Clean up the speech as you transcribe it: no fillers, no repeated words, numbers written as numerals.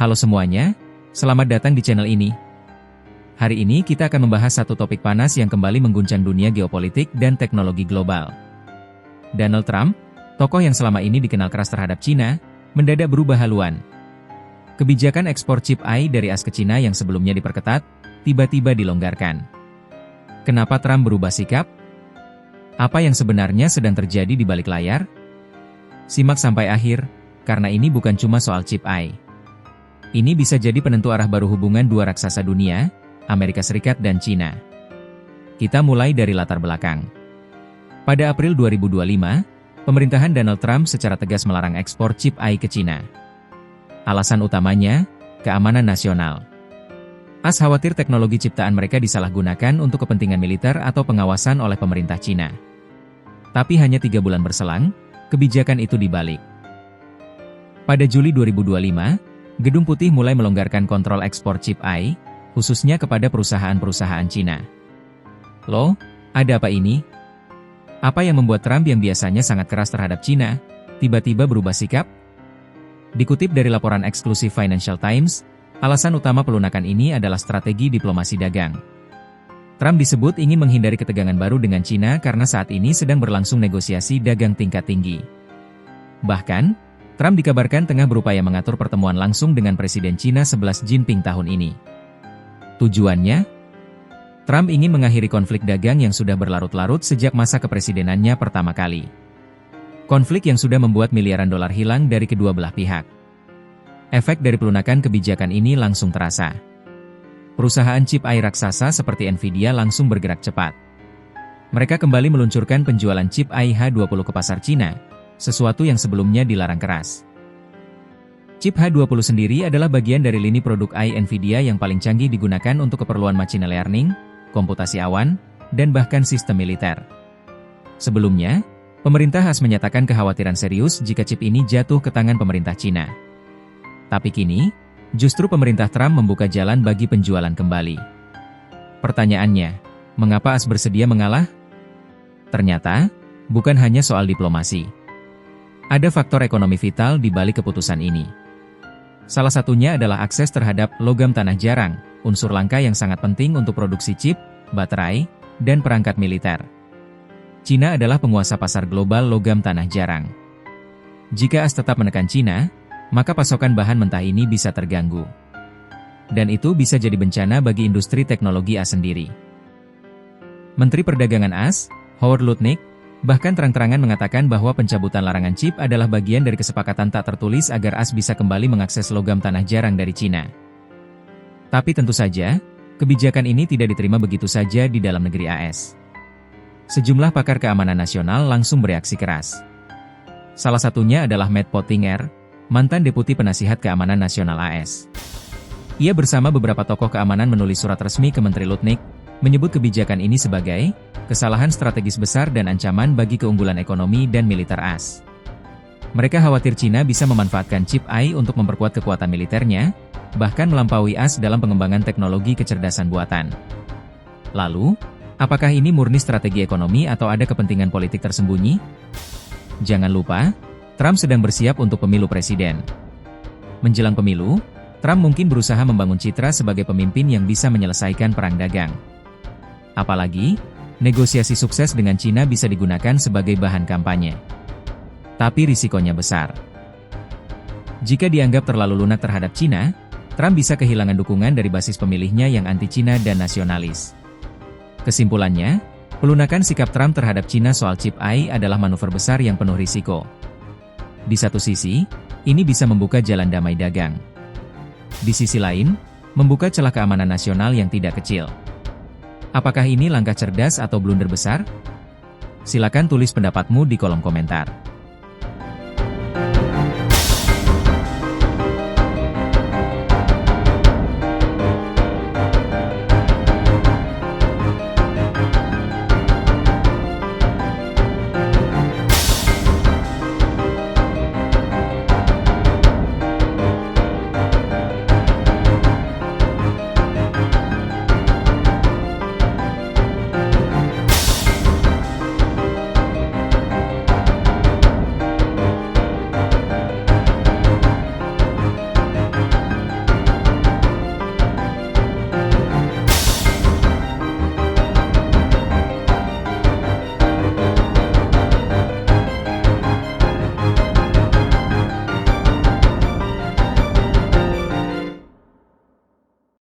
Halo semuanya, selamat datang di channel ini. Hari ini kita akan membahas satu topik panas yang kembali mengguncang dunia geopolitik dan teknologi global. Donald Trump, tokoh yang selama ini dikenal keras terhadap Cina, mendadak berubah haluan. Kebijakan ekspor chip AI dari AS ke Cina yang sebelumnya diperketat, tiba-tiba dilonggarkan. Kenapa Trump berubah sikap? Apa yang sebenarnya sedang terjadi di balik layar? Simak sampai akhir, karena ini bukan cuma soal chip AI. Ini bisa jadi penentu arah baru hubungan dua raksasa dunia, Amerika Serikat dan Cina. Kita mulai dari latar belakang. Pada April 2025, pemerintahan Donald Trump secara tegas melarang ekspor chip AI ke Cina. Alasan utamanya, keamanan nasional. AS khawatir teknologi ciptaan mereka disalahgunakan untuk kepentingan militer atau pengawasan oleh pemerintah Cina. Tapi hanya 3 bulan berselang, kebijakan itu dibalik. Pada Juli 2025, Gedung Putih mulai melonggarkan kontrol ekspor chip AI, khususnya kepada perusahaan-perusahaan Cina. Loh, ada apa ini? Apa yang membuat Trump yang biasanya sangat keras terhadap Cina, tiba-tiba berubah sikap? Dikutip dari laporan eksklusif Financial Times, alasan utama pelunakan ini adalah strategi diplomasi dagang. Trump disebut ingin menghindari ketegangan baru dengan Cina karena saat ini sedang berlangsung negosiasi dagang tingkat tinggi. Bahkan, Trump dikabarkan tengah berupaya mengatur pertemuan langsung dengan Presiden Cina 11 Jinping tahun ini. Tujuannya? Trump ingin mengakhiri konflik dagang yang sudah berlarut-larut sejak masa kepresidenannya pertama kali. Konflik yang sudah membuat miliaran dolar hilang dari kedua belah pihak. Efek dari pelunakan kebijakan ini langsung terasa. Perusahaan chip AI raksasa seperti Nvidia langsung bergerak cepat. Mereka kembali meluncurkan penjualan chip AI H20 ke pasar Cina, sesuatu yang sebelumnya dilarang keras. Chip H20 sendiri adalah bagian dari lini produk AI Nvidia yang paling canggih digunakan untuk keperluan machine learning, komputasi awan, dan bahkan sistem militer. Sebelumnya, pemerintah AS menyatakan kekhawatiran serius jika chip ini jatuh ke tangan pemerintah Cina. Tapi kini, justru pemerintah Trump membuka jalan bagi penjualan kembali. Pertanyaannya, mengapa AS bersedia mengalah? Ternyata, bukan hanya soal diplomasi. Ada faktor ekonomi vital di balik keputusan ini. Salah satunya adalah akses terhadap logam tanah jarang, unsur langka yang sangat penting untuk produksi chip, baterai, dan perangkat militer. Cina adalah penguasa pasar global logam tanah jarang. Jika AS tetap menekan Cina, maka pasokan bahan mentah ini bisa terganggu. Dan itu bisa jadi bencana bagi industri teknologi AS sendiri. Menteri Perdagangan AS, Howard Lutnick, bahkan terang-terangan mengatakan bahwa pencabutan larangan chip adalah bagian dari kesepakatan tak tertulis agar AS bisa kembali mengakses logam tanah jarang dari Cina. Tapi tentu saja, kebijakan ini tidak diterima begitu saja di dalam negeri AS. Sejumlah pakar keamanan nasional langsung bereaksi keras. Salah satunya adalah Matt Pottinger, mantan Deputi Penasihat Keamanan Nasional AS. Ia bersama beberapa tokoh keamanan menulis surat resmi ke Menteri Lutnick, menyebut kebijakan ini sebagai kesalahan strategis besar dan ancaman bagi keunggulan ekonomi dan militer AS. Mereka khawatir Cina bisa memanfaatkan chip AI untuk memperkuat kekuatan militernya, bahkan melampaui AS dalam pengembangan teknologi kecerdasan buatan. Lalu, apakah ini murni strategi ekonomi atau ada kepentingan politik tersembunyi? Jangan lupa, Trump sedang bersiap untuk pemilu presiden. Menjelang pemilu, Trump mungkin berusaha membangun citra sebagai pemimpin yang bisa menyelesaikan perang dagang. Apalagi, negosiasi sukses dengan Cina bisa digunakan sebagai bahan kampanye. Tapi risikonya besar. Jika dianggap terlalu lunak terhadap Cina, Trump bisa kehilangan dukungan dari basis pemilihnya yang anti-Cina dan nasionalis. Kesimpulannya, pelunakan sikap Trump terhadap Cina soal chip AI adalah manuver besar yang penuh risiko. Di satu sisi, ini bisa membuka jalan damai dagang. Di sisi lain, membuka celah keamanan nasional yang tidak kecil. Apakah ini langkah cerdas atau blunder besar? Silakan tulis pendapatmu di kolom komentar.